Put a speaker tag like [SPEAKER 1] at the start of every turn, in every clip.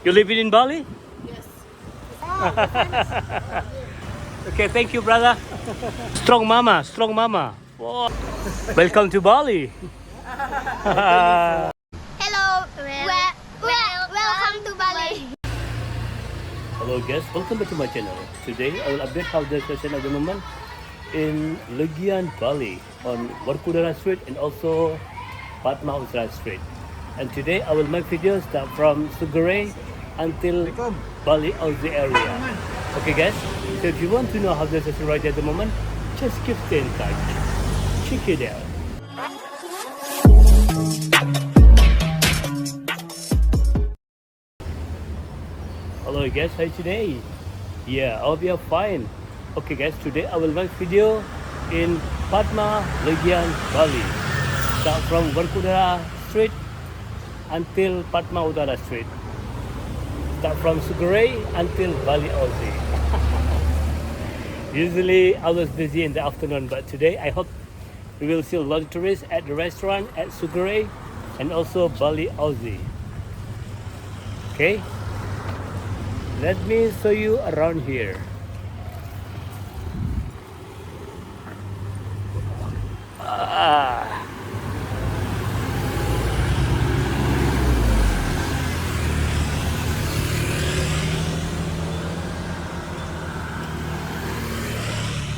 [SPEAKER 1] You living in Bali?
[SPEAKER 2] Yes.
[SPEAKER 1] Okay, thank you, brother. Strong mama, strong mama. Whoa. Welcome to Bali.
[SPEAKER 2] Hello. Welcome to Bali.
[SPEAKER 1] Hello guys, welcome back to my channel. Today I will update how the session at the moment in Legian, Bali on Werkudara Street and also Padma Street. And today I will make videos that from Sugar Ray until Bali Aussie area. Okay guys, so if you want to know how the session right at the moment, just keep staying in touch. Check it out. Hello guys, how are you today? Yeah, I hope you are fine. Okay guys, today I will make video in Padma, Legian, Bali. Start from Werkudara Street until Padma Utara Street. Start from Sugar Ray until Bali Aussie. Usually I was busy in the afternoon, but today I hope we will see a lot of tourists at the restaurant at Sugar Ray and also Bali Aussie. Okay? Let me show you around here.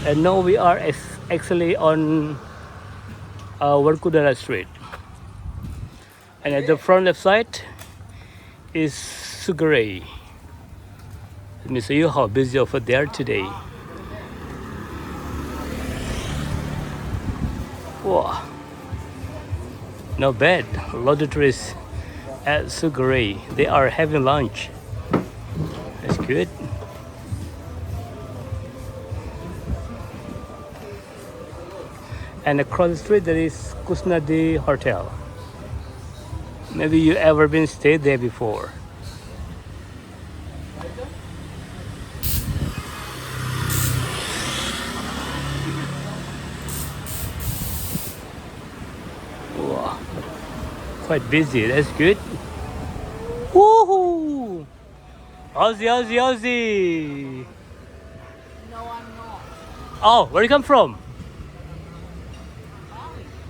[SPEAKER 1] And now we are actually on Werkudara Street. And at the front left side is Sugar Ray. Let me show you how busy over there today. Wow, not bad. A lot of tourists at Sugar Ray. They are having lunch. That's good. And across the street there is Kusnadi Hotel. Maybe you ever been stayed there before. Wow. Quite busy, that's good. Woohoo! Aussie, Aussie, Aussie!
[SPEAKER 2] No, I'm not.
[SPEAKER 1] Oh, where you come from?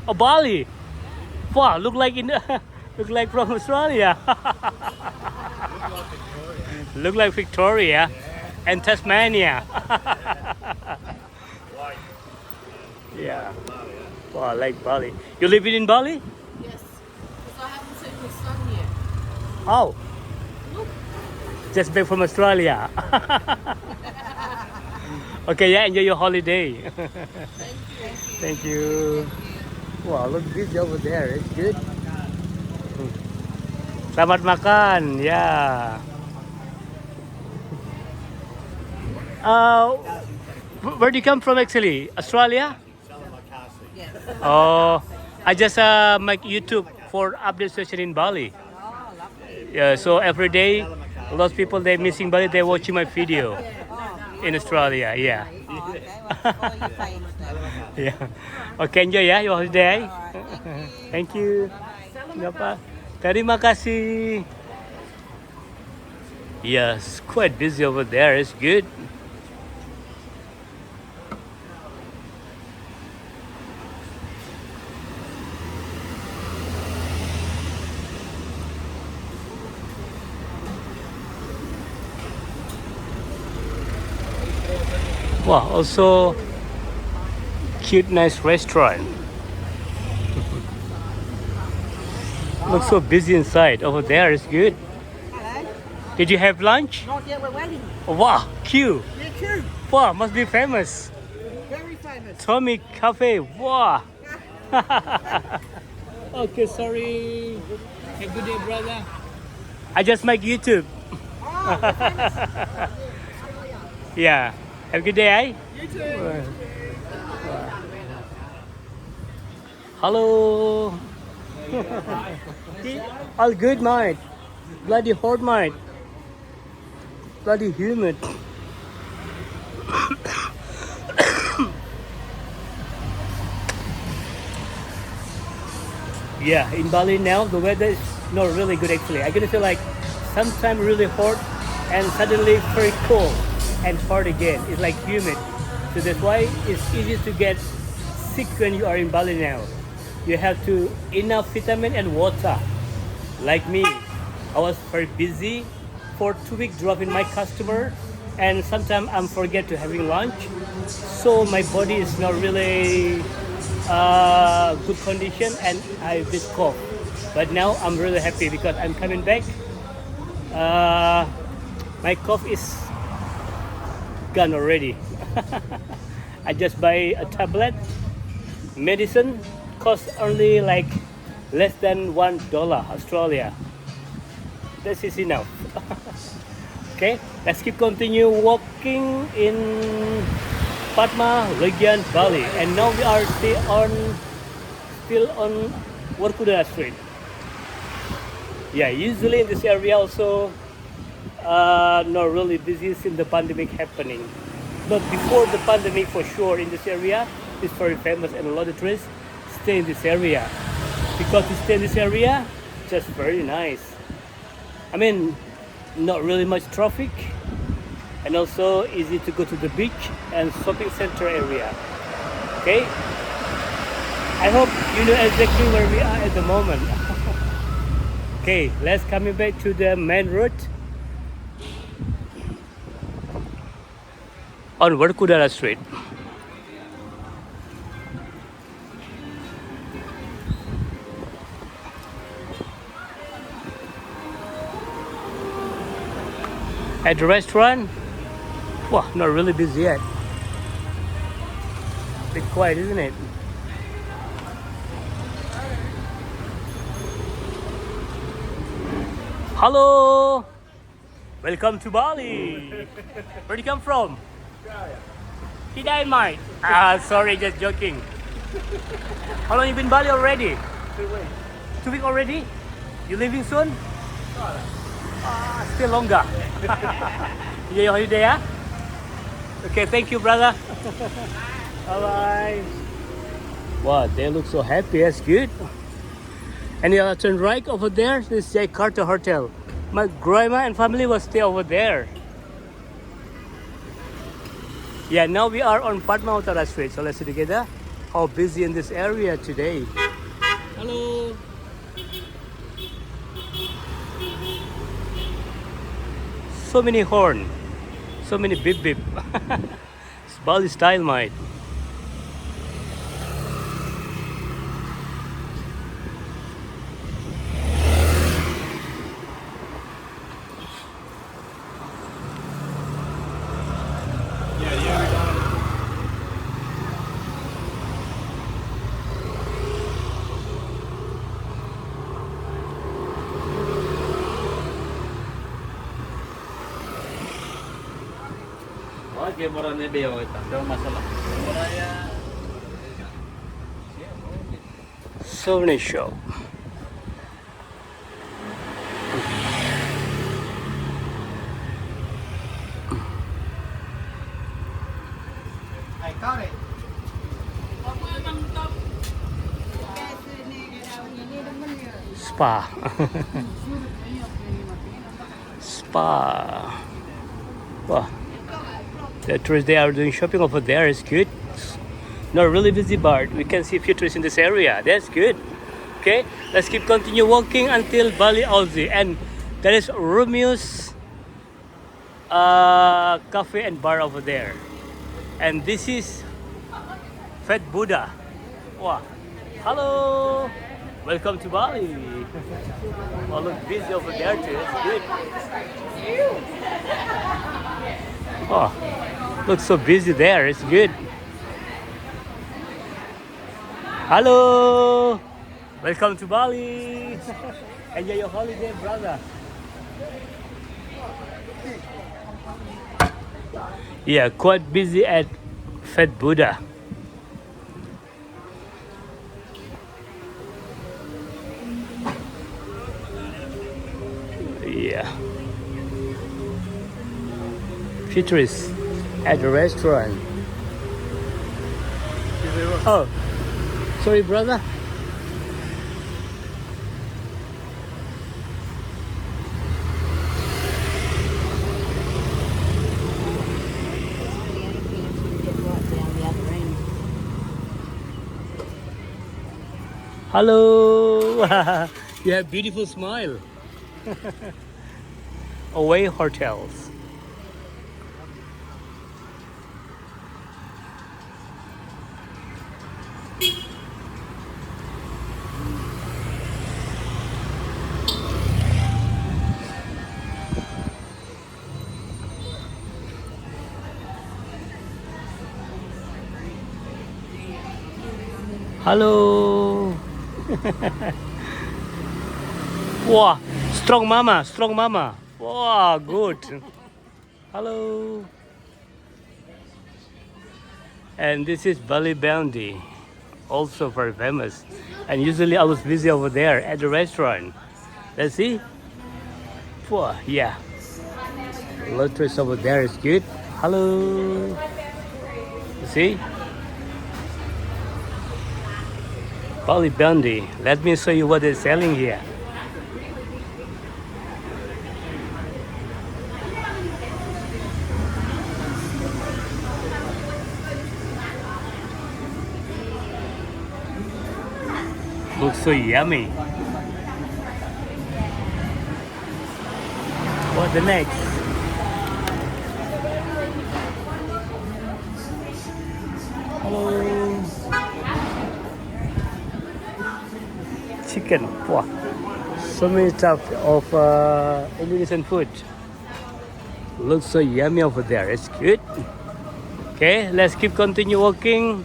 [SPEAKER 1] Oh, Bali. Wow, look like look like from Australia. Look like Victoria and Tasmania. Yeah. Wow, like Bali. You living in Bali?
[SPEAKER 2] Yes. Because I haven't seen the sun yet.
[SPEAKER 1] Oh,
[SPEAKER 2] Look.
[SPEAKER 1] just back from Australia. Okay, yeah, enjoy your holiday. Thank you. Wow, look busy over there. It's good. Selamat makan, yeah. Where do you come from actually? Australia?
[SPEAKER 2] Yes.
[SPEAKER 1] Oh, I just make YouTube for update session in Bali.
[SPEAKER 2] Oh, lovely.
[SPEAKER 1] Yeah, so every day, a lot of people they missing Bali, they watching my video in Australia. Yeah.
[SPEAKER 2] Oh, okay. Well, follow your page then.
[SPEAKER 1] Yeah. Okay, enjoy ya your holiday. Thank you. Kenapa? Terima kasih. Yes, quite busy over there. It's good. Wow, also cute, nice restaurant. Looks so busy inside. Over there is good.
[SPEAKER 2] Hello.
[SPEAKER 1] Did you have lunch?
[SPEAKER 2] Not yet, we're waiting.
[SPEAKER 1] Wow, queue.
[SPEAKER 2] Yeah, true.
[SPEAKER 1] Wow, must be famous.
[SPEAKER 2] Very famous.
[SPEAKER 1] Tommy Cafe. Wow. Okay, sorry. Have a good day, brother. I just make YouTube.
[SPEAKER 2] Oh, we're famous.
[SPEAKER 1] Yeah. Have a good day, eh?
[SPEAKER 2] You too.
[SPEAKER 1] Hello. All good, mate. Bloody hot, mate. Bloody humid. Yeah, in Bali now the weather is not really good actually. I'm gonna feel like sometimes really hot and suddenly very cold and hot again. It's like humid. So that's why it's easy to get sick when you are in Bali now. You have to enough vitamin and water. Like me, I was very busy for 2 weeks dropping my customer, and sometimes I'm forget to having lunch. So my body is not really good condition, and I bit cough. But now I'm really happy because I'm coming back. My cough is gone already. I just buy a tablet. Medicine costs only like less than $1 Australia. This is enough. Okay, let's keep continue walking in Padma, Legian, Bali, and now we are still on Werkudara Street. Yeah, usually in this area also not really busy since the pandemic happening. But before the pandemic, for sure, in this area it's very famous, and a lot of tourists stay in this area because to stay in this area just very nice. I mean, not really much traffic, and also easy to go to the beach and shopping center area. Okay, I hope you know exactly where we are at the moment. Okay, let's coming back to the main road on Werkudara Street. At the restaurant, wow, not really busy yet. Bit quiet, isn't it? Hello, welcome to Bali. Where do you come from? Hidayat, mate. Sorry, just joking. How long you been in Bali already?
[SPEAKER 3] 2 weeks.
[SPEAKER 1] 2 weeks already? You leaving soon? Still longer. You your holiday, yeah? Okay, thank you, brother. Bye-bye. Wow, they look so happy. That's good. And you turn right over there. This is Jakarta Hotel. My grandma and family will stay over there. Yeah, now we are on Padma Utara Street. So let's see together how busy in this area today. Hello. So many horn, so many beep beep. It's Bali style, mate.
[SPEAKER 3] Oke, murahnya beo itu, ada masalah. Murahnya.
[SPEAKER 1] Souvenir shop.
[SPEAKER 2] I got it.
[SPEAKER 1] Spa. Spa. Wow. The tourists, they are doing shopping over there. It's good. It's not really busy, but we can see a few tourists in this area. That's good. Okay, let's keep continue walking until Bali Aussie, and there is Romeo's cafe and bar over there, and this is Fat Buddha. Wow. Hello, welcome to Bali. Oh, look busy over there too. It's good. Oh, looks so busy there. It's good. Hello, welcome to Bali. Enjoy your holiday, brother. Yeah, quite busy at Fat Buddha. Yeah. Futurists at the restaurant. Oh, sorry, brother. Hello. You have beautiful smile. Away hotels. Hello. Wow, strong mama, strong mama. Wow, good. Hello. And this is Bali Bounty, also very famous. And usually I was busy over there at the restaurant. Let's see. Wow, yeah. Lotus over there is good. Hello. You see? Bali Bounty. Let me show you what they're selling here. Looks so yummy. What the next? Hello. Chicken. Wow. So many types of Indonesian food. Looks so yummy over there. It's good. Okay, let's keep continue walking.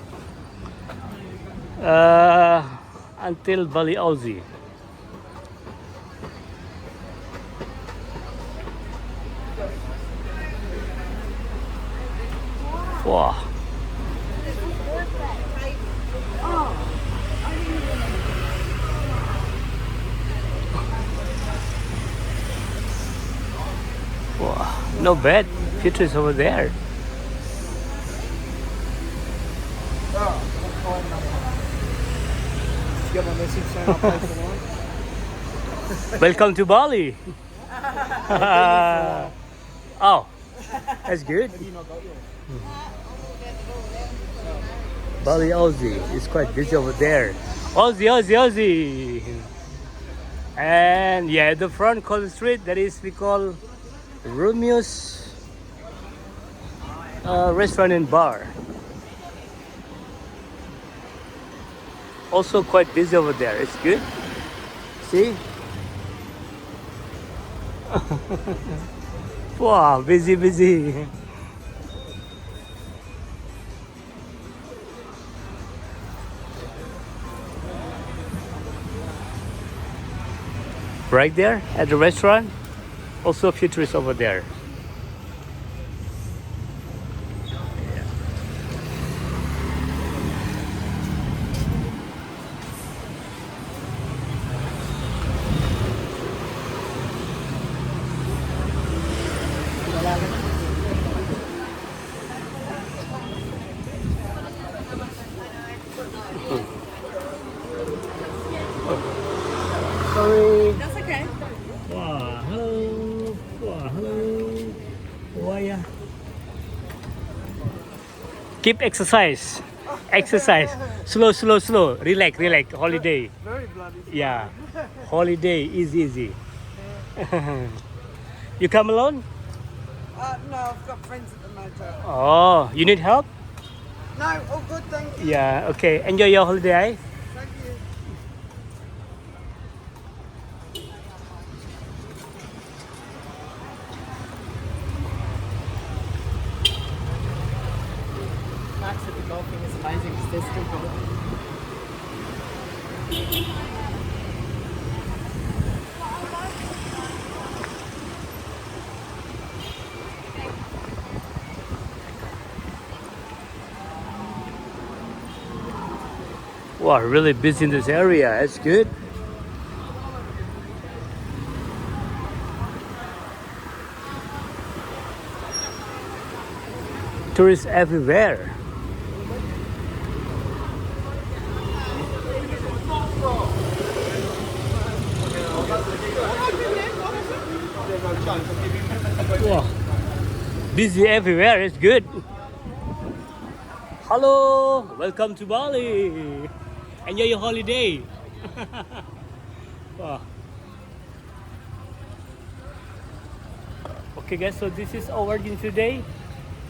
[SPEAKER 1] Until Bali Aussie. Wow. Wow. No bad. Pictures over there.
[SPEAKER 2] Get my message saying I'll pay for one.
[SPEAKER 1] Welcome to Bali. Oh, that's good.
[SPEAKER 2] Have you not got yours?
[SPEAKER 1] Bali Aussie is quite busy over there. Aussie, Aussie, Aussie. And yeah, the front called street that is we call Romeo's restaurant and bar. Also quite busy over there. It's good. See? Wow, busy, busy. Right there at the restaurant. Also a few tourists over there. Sorry.
[SPEAKER 4] That's okay.
[SPEAKER 1] Wow, hello. Wow, hello. How are ya? Keep exercise. Exercise. Slow, slow, slow. Relax, relax. Holiday.
[SPEAKER 2] Very bloody.
[SPEAKER 1] Yeah. Holiday. Easy, easy. You come alone?
[SPEAKER 4] No, I've got friends at the motel.
[SPEAKER 1] Oh, you need help?
[SPEAKER 4] No, all good, thank you.
[SPEAKER 1] Yeah, okay. Enjoy your holiday.
[SPEAKER 4] Thank you.
[SPEAKER 2] Max at the golfing is amazing because they're still golfing.
[SPEAKER 1] Wow, really busy in this area. That's good. Tourists everywhere. Wow. Busy everywhere. It's good. Hello, welcome to Bali. Enjoy your holiday. Wow. Okay guys, so this is our journey today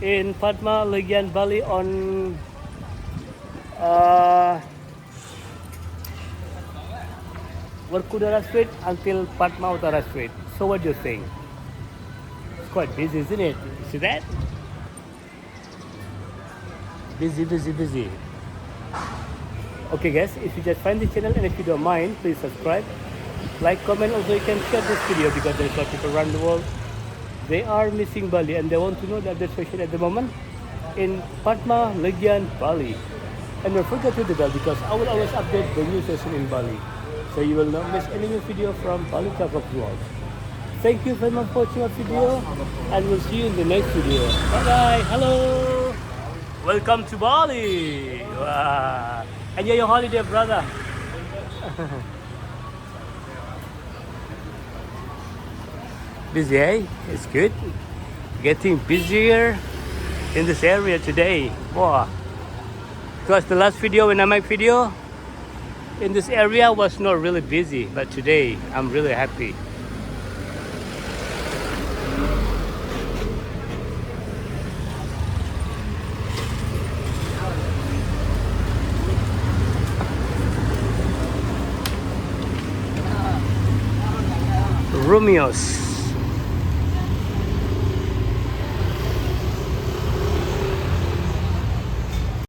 [SPEAKER 1] in Padma, Legian, Bali on Werkudara Street until Padma Utara Street. So what do you think? It's quite busy, isn't it? See that? Busy, busy, busy. Okay guys, if you just find the channel and if you don't mind, please subscribe, like, comment. Also you can share this video because there's a lot of people around the world. They are missing Bali and they want to know the update situation at the moment in Padma, Legian, Bali. And don't forget to do the bell because I will always update the new session in Bali. So you will not miss any new video from Bali Travel Vlog. Thank you very much for watching our video and we'll see you in the next video. Bye bye. Hello. Welcome to Bali. Wow. Enjoy your holiday, brother. Busy, eh? It's good. Getting busier in this area today. Wow. Because the last video when I make video in this area was not really busy, but today I'm really happy. Romeos.